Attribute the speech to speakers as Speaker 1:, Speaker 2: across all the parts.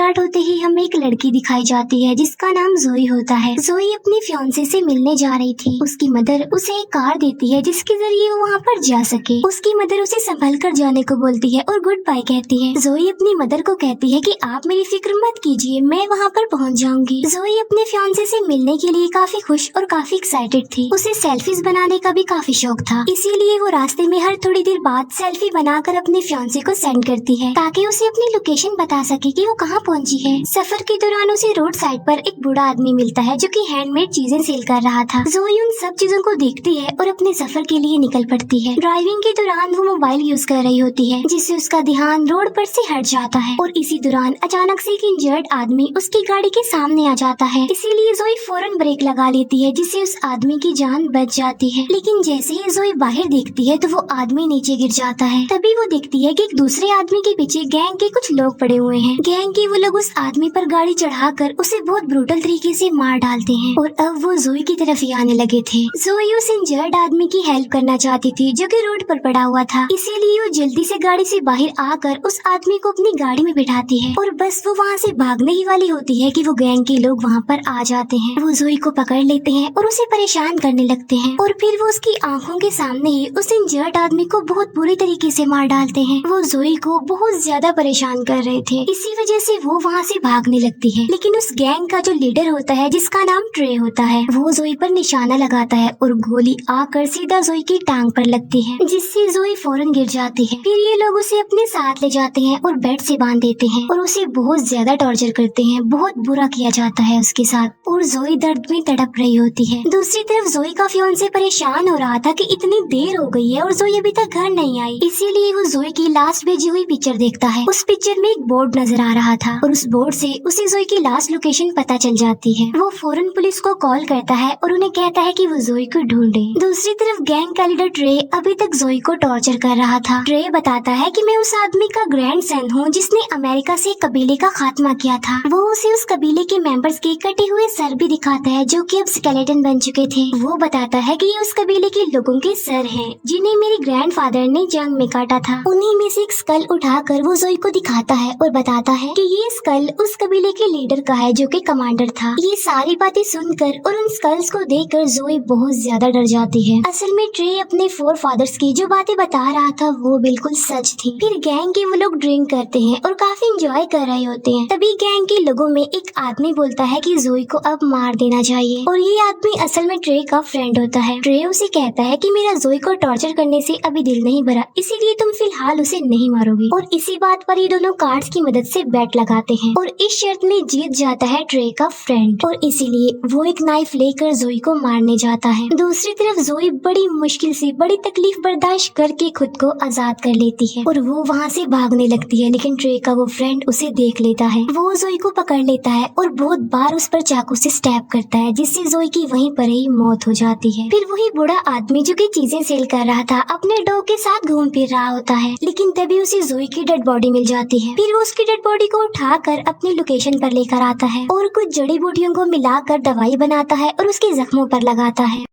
Speaker 1: Start होते ही हमें एक लड़की दिखाई जाती है जिसका नाम जोई होता है। जोई अपने फियांसे से मिलने जा रही थी। उसकी मदर उसे एक कार देती है जिसके जरिए वो वहाँ पर जा सके। उसकी मदर उसे संभल कर जाने को बोलती है और गुड बाय कहती है। जोई अपनी मदर को कहती है कि आप मेरी फिक्र मत कीजिए, मैं वहाँ पर पहुँच जाऊंगी। जोई अपने फियांसे से मिलने के लिए काफी खुश और काफी एक्साइटेड थी। उसे सेल्फीज बनाने का भी काफी शौक था, इसीलिए वो रास्ते में हर थोड़ी देर बाद सेल्फी बनाकर अपने फियांसे को सेंड करती है ताकि उसे अपनी लोकेशन बता सके कि वो कहाँ पहुंची है। सफर के दौरान उसे रोड साइड पर एक बूढ़ा आदमी मिलता है जो कि हैंडमेड चीजें सेल कर रहा था। जोई उन सब चीजों को देखती है और अपने सफर के लिए निकल पड़ती है। ड्राइविंग के दौरान वो मोबाइल यूज कर रही होती है जिससे उसका ध्यान रोड पर से हट जाता है और इसी दौरान अचानक से एक इंजर्ड आदमी उसकी गाड़ी के सामने आ जाता है। इसीलिए जोई फौरन ब्रेक लगा लेती है जिससे उस आदमी की जान बच जाती है। लेकिन जैसे ही जोई बाहर देखती है तो वो आदमी नीचे गिर जाता है। तभी वो देखती है कि एक दूसरे आदमी के पीछे गैंग के कुछ लोग पड़े हुए हैं। गैंग के वो लोग उस आदमी पर गाड़ी चढ़ाकर उसे बहुत ब्रूटल तरीके से मार डालते हैं और अब वो जोई की तरफ ही आने लगे थे। जोई उस इंजर्ड आदमी की हेल्प करना चाहती थी जो कि रोड पर पड़ा हुआ था, इसीलिए वो जल्दी से गाड़ी से बाहर आकर उस आदमी को अपनी गाड़ी में बिठाती है और बस वो वहाँ से भागने ही वाली होती है कि वो गैंग के लोग वहाँ पर आ जाते हैं। वो जोई को पकड़ लेते हैं और उसे परेशान करने लगते हैं और फिर वो उसकी आंखों के सामने ही उस इंजर्ड आदमी को बहुत बुरी तरीके से मार डालते हैं। वो जोई को बहुत ज्यादा परेशान कर रहे थे, इसी वजह से वो वहाँ से भागने लगती है। लेकिन उस गैंग का जो लीडर होता है जिसका नाम ट्रे होता है, वो जोई पर निशाना लगाता है और गोली आकर सीधा जोई की टांग पर लगती है जिससे जोई फौरन गिर जाती है। फिर ये लोग उसे अपने साथ ले जाते हैं और बेड से बांध देते हैं और उसे बहुत ज्यादा टॉर्चर करते हैं। बहुत बुरा किया जाता है उसके साथ और जोई दर्द में तड़प रही होती है। दूसरी तरफ जोई का फियांसे परेशान हो रहा था कि इतनी देर हो गई है और जोई अभी तक घर नहीं आई, इसीलिए वो जोई की लास्ट भेजी हुई पिक्चर देखता है। उस पिक्चर में एक बोर्ड नजर आ रहा था और उस बोर्ड से उसे जोई की लास्ट लोकेशन पता चल जाती है। वो फौरन पुलिस को कॉल करता है और उन्हें कहता है कि वो जोई को ढूंढे। दूसरी तरफ गैंग का लीडर ट्रे अभी तक जोई को टॉर्चर कर रहा था। ट्रे बताता है कि मैं उस आदमी का ग्रैंडसन हूँ जिसने अमेरिका से कबीले का खात्मा किया था। वो उसे उस कबीले के मेंबर्स के कटे हुए सर भी दिखाता है जो कि अब स्केलेटन बन चुके थे। वो बताता है कि ये उस कबीले के लोगों के सर हैं जिन्हें मेरे ग्रैंडफादर ने जंग में काटा था। उन्हीं में से एक स्कल उठाकर वो जोई को दिखाता है और बताता है कि ये स्कल उस कबीले के लीडर का है जो कि कमांडर था। ये सारी बातें सुनकर और उन स्कल्स को देखकर जोई बहुत ज्यादा डर जाती है। असल में ट्रे अपने फोर फादर्स की जो बातें बता रहा था वो बिल्कुल सच थी। फिर गैंग के वो लोग ड्रिंक करते हैं और काफी एंजॉय कर रहे होते हैं। तभी गैंग के लोगों में एक आदमी बोलता है कि जोई को अब मार देना चाहिए और ये आदमी असल में ट्रे का फ्रेंड होता है। ट्रे उसे कहता है कि मेरा जोई को टॉर्चर करने से अभी दिल नहीं भरा, इसीलिए तुम फिलहाल उसे नहीं मारोगे। और इसी बात पर ये दोनों कार्ड्स की मदद से बेट लगाते हैं और इस शर्त में जीत जाता है ट्रे का फ्रेंड और इसीलिए वो एक नाइफ लेकर जोई को मारने जाता है। दूसरी तरफ जोई बड़ी मुश्किल से बड़ी तकलीफ बर्दाश्त करके खुद को आजाद कर लेती है और वो वहाँ से भागने लगती है। लेकिन ट्रे का वो फ्रेंड उसे देख लेता है। वो जोई को पकड़ लेता है और बहुत बार उस पर चाकू से स्टैब करता है जिससे जोई की वहीं पर ही मौत हो जाती है। फिर वही बूढ़ा आदमी जो कि चीजें सेल कर रहा था अपने डॉग के साथ घूम फिर रहा होता है, लेकिन तभी उसे जोई की डेड बॉडी मिल जाती है। फिर वो उसकी डेड बॉडी को उठाकर अपनी लोकेशन पर लेकर आता है और कुछ जड़ी बूटियों को मिलाकर दवाई बनाता है और उसके जख्मों पर लगाता है।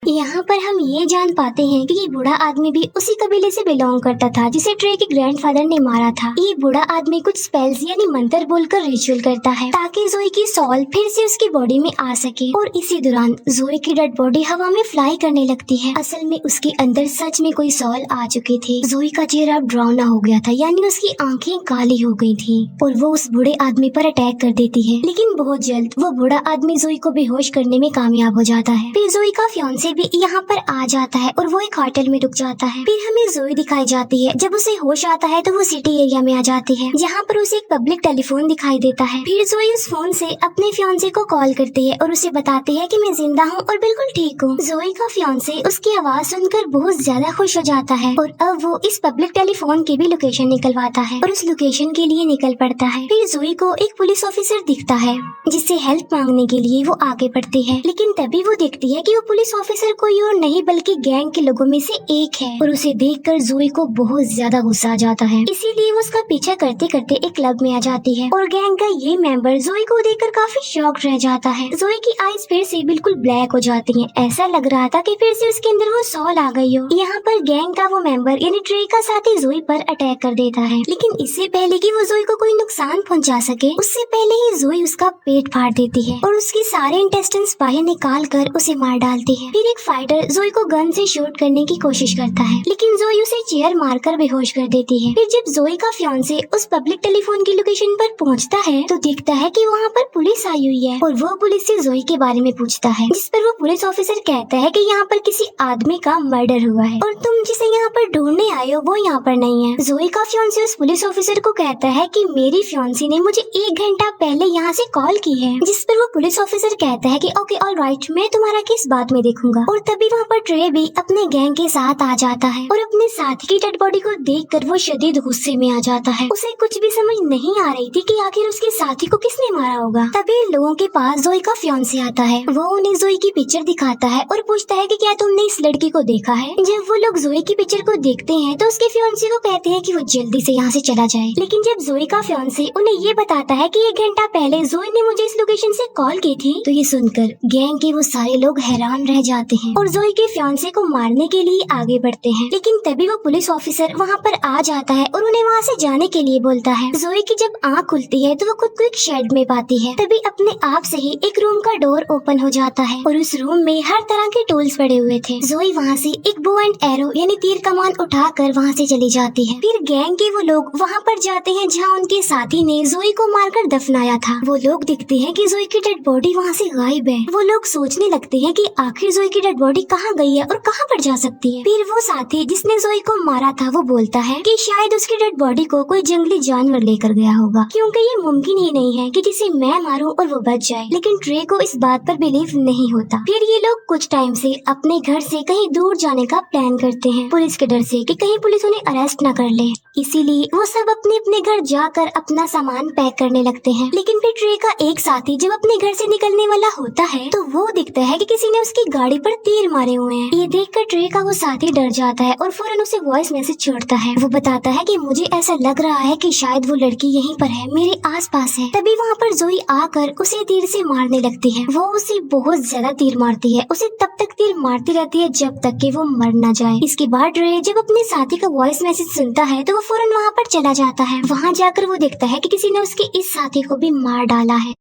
Speaker 1: यहाँ पर हम ये जान पाते हैं कि ये बूढ़ा आदमी भी उसी कबीले से बिलोंग करता था जिसे ट्रे के ग्रैंडफादर ने मारा था। ये बूढ़ा आदमी कुछ स्पेल्स यानी मंत्र बोलकर रिचुअल करता है ताकि जोई की सॉल फिर से उसकी बॉडी में आ सके और इसी दौरान जोई की डेड बॉडी हवा में फ्लाई करने लगती है। असल में उसके अंदर सच में कोई सॉल आ चुके थे। जोई का चेहरा डरावना हो गया था, यानी उसकी आंखें काली हो गई थी और वो उस बूढ़े आदमी पर अटैक कर देती है। लेकिन बहुत जल्द वो बूढ़ा आदमी जोई को बेहोश करने में कामयाब हो जाता है। फिर जोई का फियांसे भी यहाँ पर आ जाता है और वो एक होटल में रुक जाता है। फिर हमें जोई दिखाई जाती है। जब उसे होश आता है तो वो सिटी एरिया में आ जाती है जहाँ पर उसे एक पब्लिक टेलीफोन दिखाई देता है। फिर जोई उस फोन से अपने फियांसे को कॉल करती है और उसे बताती है कि मैं जिंदा हूँ और बिल्कुल ठीक हूँ। जोई का फियांसे उसकी आवाज सुनकर बहुत ज्यादा खुश हो जाता है और अब वो इस पब्लिक टेलीफोन की भी लोकेशन निकलवाता है और उस लोकेशन के लिए निकल पड़ता है। फिर जोई को एक पुलिस ऑफिसर दिखता है जिससे हेल्प मांगने के लिए वो आगे बढ़ती है, लेकिन तभी वो देखती है कि वो पुलिस ऑफिसर ऑफिसर कोई और नहीं बल्कि गैंग के लोगों में से एक है और उसे देखकर जोई को बहुत ज्यादा गुस्सा आ जाता है। इसीलिए वो उसका पीछा करते करते एक क्लब में आ जाती है और गैंग का ये मेंबर जोई को देखकर काफी शॉक रह जाता है। जोई की आईज फिर से बिल्कुल ब्लैक हो जाती हैं। ऐसा लग रहा था कि फिर से उसके अंदर वो सॉल आ गई हो। यहाँ पर गैंग का वो मेंबर यानी ट्रे का साथी जोई पर अटैक कर देता है, लेकिन इससे पहले कि वो जोई को कोई नुकसान पहुँचा सके उससे पहले ही जोई उसका पेट फाड़ देती है और उसकी सारे इंटेस्टाइन्स बाहर निकाल कर उसे मार डालती है। फिर एक फाइटर जोई को गन से शूट करने की कोशिश करता है, लेकिन जोई उसे चेयर मारकर बेहोश कर देती है। फिर जब जोई का फियांसे उस पब्लिक टेलीफोन की लोकेशन पर पहुंचता है तो दिखता है कि वहाँ पर पुलिस आई हुई है और वो पुलिस से जोई के बारे में पूछता है, जिस पर वो पुलिस ऑफिसर कहता है कि यहाँ पर किसी आदमी का मर्डर हुआ है और तुम जिसे यहाँ पर ढूंढने आए हो वो यहाँ पर नहीं है। जोई का फियांसे उस पुलिस ऑफिसर को कहता है कि मेरी फियांसी ने मुझे 1 घंटा पहले यहाँ से कॉल की है, जिस पर वो पुलिस ऑफिसर कहता है कि ओके ऑलराइट, मैं तुम्हारा केस बाद में देखूंगा। और तभी वहाँ पर ट्रे भी अपने गैंग के साथ आ जाता है और अपने साथी की डेड बॉडी को देखकर वो शदीद गुस्से में आ जाता है। उसे कुछ भी समझ नहीं आ रही थी कि आखिर उसके साथी को किसने मारा होगा। तभी लोगों के पास जोई का फियांसे आता है। वो उन्हें जोई की पिक्चर दिखाता है और पूछता है कि क्या तुमने इस लड़की को देखा है। जब वो लोग जोई की पिक्चर को देखते हैं तो उसके फियांसे को कहते हैं कि वो जल्दी से यहाँ से चला जाए, लेकिन जब जोई का फियांसे उन्हें ये बताता है कि 1 घंटा पहले जोई ने मुझे इस लोकेशन से कॉल की थी, तो ये सुनकर गैंग के वो सारे लोग हैरान रह जाते हैं और जोई के फियांसे को मारने के लिए आगे बढ़ते हैं। लेकिन तभी वो पुलिस ऑफिसर वहाँ पर आ जाता है और उन्हें वहाँ से जाने के लिए बोलता है। जोई की जब आँख खुलती है तो वो खुद को एक शेड में पाती है। तभी अपने आप से ही एक रूम का डोर ओपन हो जाता है और उस रूम में हर तरह के टूल्स पड़े हुए थे। जोई वहाँ से एक बो एंड एरो यानी तीर कमान उठाकर वहाँ से चली जाती है। फिर गैंग के वो लोग वहाँ पर जाते हैं जहाँ उनके साथी ने जोई को मारकर दफनाया था। वो लोग दिखते हैं कि जोई की डेड बॉडी वहाँ से गायब है। वो लोग सोचने लगते हैं कि आखिर जोई की डेड बॉडी कहाँ गई है और कहाँ पर जा सकती है। फिर वो साथी जिसने जोई को मारा था वो बोलता है कि शायद उसकी डेड बॉडी को कोई जंगली जानवर लेकर गया होगा, क्योंकि ये मुमकिन ही नहीं है कि जिसे मैं मारूं और वो बच जाए। लेकिन ट्रे को इस बात पर बिलीव नहीं होता। फिर ये लोग कुछ टाइम से अपने घर से कहीं दूर जाने का प्लान करते हैं, पुलिस के डर से कि कहीं पुलिस उन्हें अरेस्ट न कर ले। इसीलिए वो सब अपने अपने घर जाकर अपना सामान पैक करने लगते हैं। लेकिन फिर ट्रे का एक साथी जब अपने घर से निकलने वाला होता है तो वो दिखता है कि किसी ने उसकी गाड़ी पर तीर मारे हुए हैं। ये देखकर ट्रे का वो साथी डर जाता है और फौरन उसे वॉइस मैसेज छोड़ता है। वो बताता है कि मुझे ऐसा लग रहा है कि शायद वो लड़की यहीं पर है, मेरे आसपास है। तभी वहाँ पर जोई आकर उसे तीर से मारने लगती है। वो उसे बहुत ज्यादा तीर मारती है, उसे तब तक तीर मारती रहती है जब तक कि वो मर न जाए। इसके बाद रे जब अपने साथी का वॉइस मैसेज सुनता है तो वो फौरन वहाँ पर चला जाता है। वहाँ जाकर वो देखता है कि किसी ने उसके इस साथी को भी मार डाला है।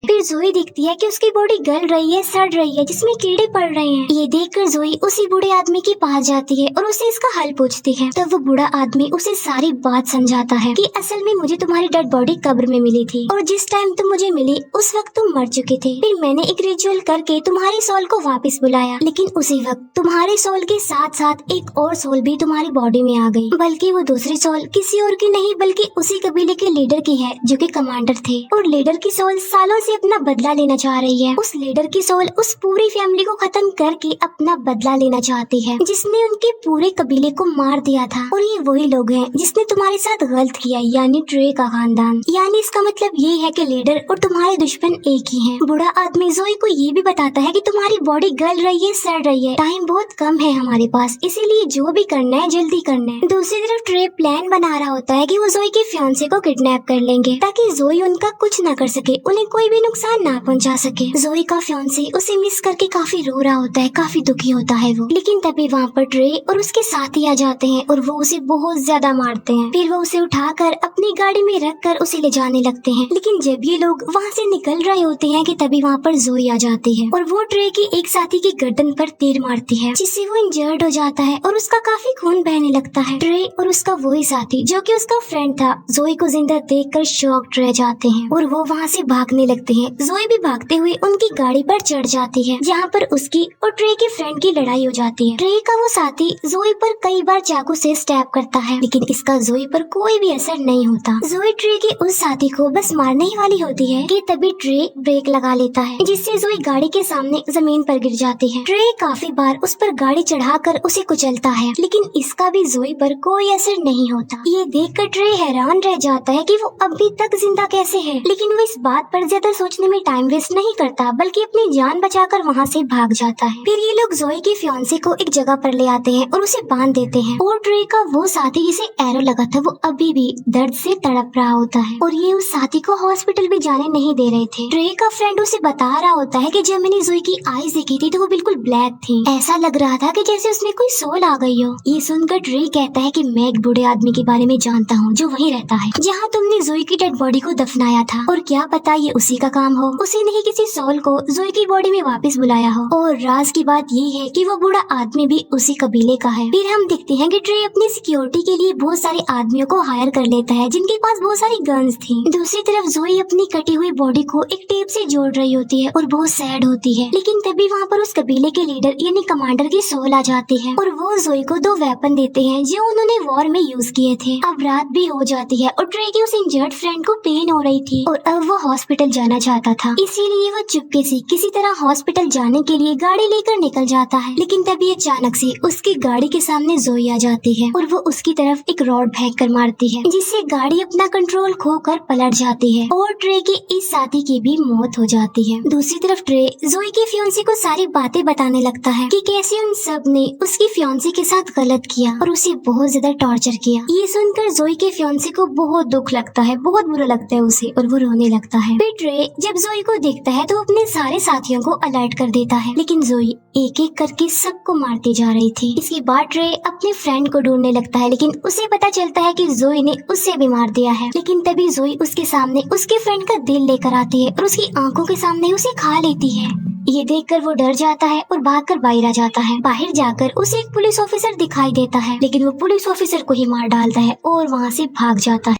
Speaker 1: फिर जोई देखती है कि उसकी बॉडी गल रही है, सड़ रही है, जिसमें कीड़े पड़ रहे हैं। ये देखकर जोई उसी बूढ़े आदमी के पास जाती है और उसे इसका हल पूछती है। तब वो बूढ़ा आदमी उसे सारी बात समझाता है कि असल में मुझे तुम्हारी डेड बॉडी कब्र में मिली थी और जिस टाइम तुम मुझे मिली उस वक्त तुम मर चुके थे। फिर मैंने एक रिचुअल करके तुम्हारी सोल को वापस बुलाया, लेकिन उसी वक्त तुम्हारे सोल के साथ साथ एक और सोल भी तुम्हारी बॉडी में आ गई। बल्कि वो दूसरी सोल किसी और की नहीं बल्कि उसी कबीले के लीडर की है जो कि कमांडर थे, और लीडर की सोल सालों से अपना बदला लेना चाह रही है। उस लीडर की सोल उस पूरी फैमिली को खत्म करके अपना बदला लेना चाहती है जिसने उनके पूरे कबीले को मार दिया था। और ये वही लोग हैं जिसने तुम्हारे साथ गलत किया, यानी ट्रे का खानदान। यानी इसका मतलब ये है कि लीडर और तुम्हारे दुश्मन एक ही हैं। बूढ़ा आदमी जोई को ये भी बताता है कि तुम्हारी बॉडी गल रही है, सड़ रही है, टाइम बहुत कम है हमारे पास, इसीलिए जो भी करना है जल्दी करना है। दूसरी तरफ ट्रे प्लान बना रहा होता है कि वो जोई के फियांसे को किडनैप कर लेंगे ताकि जोई उनका कुछ न कर सके, उन्हें कोई भी नुकसान ना पहुंचा सके। जोई का फियांसे उसे मिस करके काफी रो रहा होता है, काफी दुखी होता है वो। लेकिन तभी वहाँ पर ट्रे और उसके साथी आ जाते हैं और वो उसे बहुत ज्यादा मारते हैं। फिर वो उसे उठाकर अपनी गाड़ी में रखकर उसे ले जाने लगते हैं। लेकिन जब ये लोग वहाँ से निकल रहे होते हैं कि तभी वहाँ पर जोई आ जाती है और वो ट्रे की एक साथी की गर्दन पर तीर मारती है, जिससे वो इंजर्ड हो जाता है और उसका काफी खून बहने लगता है। ट्रे और उसका वही साथी जो कि उसका फ्रेंड था जोई को जिंदा देखकर शॉक्ड रह जाते हैं और वो वहाँ से भागने लगते हैं। जोई भी भागते हुए उनकी गाड़ी पर चढ़ जाती है जहाँ पर उसकी और ट्रे के फ्रेंड की लड़ाई हो जाती है। ट्रे का वो साथी जोई पर कई बार चाकू से स्टैब करता है, लेकिन इसका जोई पर कोई भी असर नहीं होता। जोई ट्रे के उस साथी को बस मारने ही वाली होती है कि तभी ट्रे ब्रेक लगा लेता है, जिससे जोई गाड़ी के सामने जमीन पर गिर जाती है। ट्रे काफी बार उस पर गाड़ी चढ़ाकर उसे कुचलता है, लेकिन इसका भी जोई पर कोई असर नहीं होता। ये देखकर ट्रे हैरान रह जाता है कि वो अभी तक जिंदा कैसे है, लेकिन वो इस बात पर ज्यादा सोचने में टाइम वेस्ट नहीं करता बल्कि अपनी जान बचाकर वहाँ से भाग जाता है। फिर ये लोग जोई के फियांसे को एक जगह पर ले आते हैं और उसे बांध देते हैं और ट्रे का वो साथी जिसे एरो लगा था वो अभी भी दर्द से तड़प रहा होता है और ये उस साथी को हॉस्पिटल भी जाने नहीं दे रहे थे। ट्रे का फ्रेंड उसे बता रहा होता है कि जब मैंने जोई की आईज देखी थी तो वो बिल्कुल ब्लैक थी, ऐसा लग रहा था कि जैसे उसमें कोई सोल आ गई हो। ये सुनकर ट्रे कहता है कि मैं एक बूढ़े आदमी के बारे में जानता हूँ जो वहीं रहता है जहाँ तुमने जोई की डेड बॉडी को दफनाया था, और क्या पता ये उसी का काम हो, उसी ने ही किसी सोल को जोई की बॉडी में वापस बुलाया हो। और राज की बात ये है कि वो बूढ़ा आदमी भी उसी कबीले का है। फिर हम देखते हैं कि ट्रे अपनी सिक्योरिटी के लिए बहुत सारे आदमियों को हायर कर लेता है जिनके पास बहुत सारी गन्स थी। दूसरी तरफ जोई अपनी कटी हुई बॉडी को एक टेप से जोड़ रही होती है और बहुत सैड होती है, लेकिन तभी वहाँ पर उस कबीले के लीडर यानी कमांडर की सोल आ जाती है और वो जोई को 2 वेपन देते हैं जो उन्होंने वॉर में यूज किए थे। अब रात भी हो जाती है और ट्रे की उस इंजर्ड फ्रेंड को पेन हो रही थी और अब वो हॉस्पिटल जाना चाहता था, इसीलिए वो चुपके से किसी तरह हॉस्पिटल जाने के लिए गाड़ी लेकर निकल जाता है। लेकिन तभी अचानक से उसकी गाड़ी के सामने जोई आ जाती है और वो उसकी तरफ एक रॉड फेंक कर मारती है जिससे गाड़ी अपना कंट्रोल खोकर पलट जाती है और ट्रे के इस साथी की भी मौत हो जाती है। दूसरी तरफ ट्रे जोई के फियांसे को सारी बातें बताने लगता है कि कैसे उन सब ने उसकी फियांसे के साथ गलत किया और उसे बहुत ज्यादा टॉर्चर किया। ये सुनकर जोई के फियांसे को बहुत दुख लगता है, बहुत बुरा लगता है उसे और वो रोने लगता है। फिर ट्रे जब जोई को देखता है तो अपने सारे साथियों को अलर्ट कर देता है, लेकिन जोई एक एक करके सबको मारती जा रही थी। इसके बाद ट्रे अपने फ्रेंड को ढूंढने लगता है, लेकिन उसे पता चलता है कि जोई ने उसे भी मार दिया है। लेकिन तभी जोई उसके सामने उसके फ्रेंड का दिल लेकर आती है और उसकी आंखों के सामने उसे खा लेती है। ये देखकर वो डर जाता है और भागकर बाहर आ जाता है। बाहर जाकर उसे एक पुलिस ऑफिसर दिखाई देता है, लेकिन वो पुलिस ऑफिसर को ही मार डालता है और वहाँ से भाग जाता है।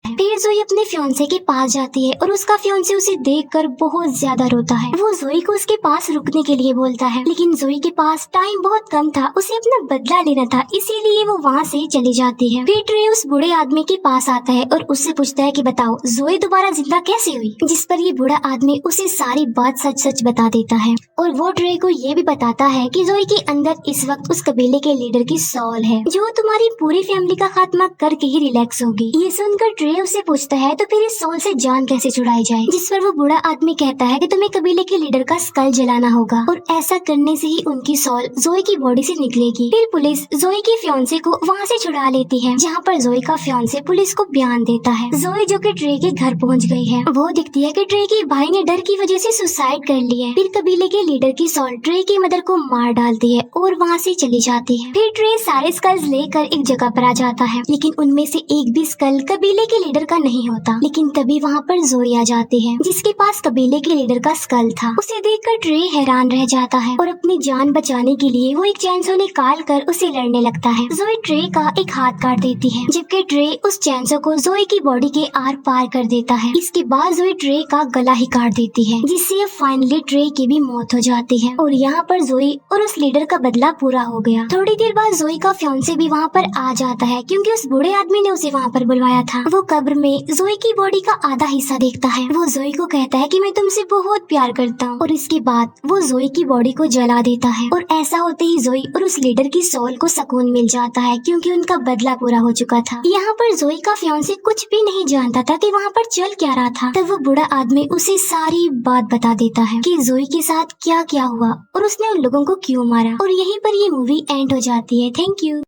Speaker 1: फिर जोई अपने फियांसे के पास जाती है और उसका फियांसे उसे देखकर बहुत ज्यादा रोता है। वो जोई को उसके पास रुकने के लिए बोलता है, लेकिन जोई के पास टाइम बहुत कम था, उसे अपना बदला लेना था, इसीलिए वो वहाँ से चली जाती है। फिर ट्रे उस बूढ़े आदमी के पास आता है और उससे पूछता है कि बताओ जोई दोबारा जिंदा कैसे हुई, जिस पर ये बूढ़ा आदमी उसे सारी बात सच सच बता देता है और वो ट्रे को ये भी बताता है कि जोई के अंदर इस वक्त उस कबीले के लीडर की सोल है जो तुम्हारी पूरी फैमिली का खात्मा करके ही रिलैक्स होगी। ये सुनकर ट्रे उससे पूछता है तो फिर इस सोल से जान कैसे छुड़ाई जाए, जिस पर वो बूढ़ा आदमी कहता है कि तुम्हें कबीले के लीडर का स्कल जलाना होगा और ऐसा करने से ही उनकी सोल जोई की बॉडी से निकलेगी। फिर पुलिस जोई के फियांसे को वहाँ से छुड़ा लेती है, जहाँ पर जोई का फियांसे पुलिस को बयान देता है। जोई जो कि ट्रे के घर पहुँच गई है, वो दिखती है कि ट्रे के भाई ने डर की वजह से सुसाइड कर ली है। फिर कबीले के लीडर की सोल ट्रे की मदर को मार डालती है और वहाँ से चली जाती है। फिर ट्रे सारे स्कल्स लेकर एक जगह पर आ जाता है, लेकिन उनमें से एक भी स्कल कबीले के लीडर का नहीं होता। लेकिन तभी वहाँ पर जोई आ जाती है जिसके पास कबीले के लीडर का स्कल था। उसे देखकर ट्रे हैरान रह जाता है और अपनी जान बचाने के लिए वो एक चैनसो निकाल कर उसे लड़ने लगता है। जोई ट्रे का एक हाथ काट देती है, जबकि ट्रे उस चैनसो को जोई की बॉडी के आर पार कर देता है। इसके बाद जोई ट्रे का गला ही काट देती है, जिससे अब फाइनली ट्रे की भी मौत हो जाती है और यहाँ पर जोई और उस लीडर का बदला पूरा हो गया। थोड़ी देर बाद जोई का फियांसे भी वहाँ पर आ जाता है, क्योंकि उस बूढ़े आदमी ने उसे वहाँ पर बुलवाया था। वो कब्र में जोई की बॉडी का आधा हिस्सा देखता है। वो जोई को कहता है कि मैं तुमसे बहुत प्यार करता हूँ और इसके बाद वो जोई की बॉडी को जला देता है और ऐसा होते ही जोई और उस लीडर की सोल को सुकून मिल जाता है, क्योंकि उनका बदला पूरा हो चुका था। यहाँ पर जोई का फियांसे कुछ भी नहीं जानता था कि वहाँ पर चल क्या रहा था। तब वो बूढ़ा आदमी उसे सारी बात बता देता है कि जोई के साथ क्या क्या हुआ और उसने उन लोगों को क्यों मारा, और यहीं पर ये मूवी एंड हो जाती है। Thank you.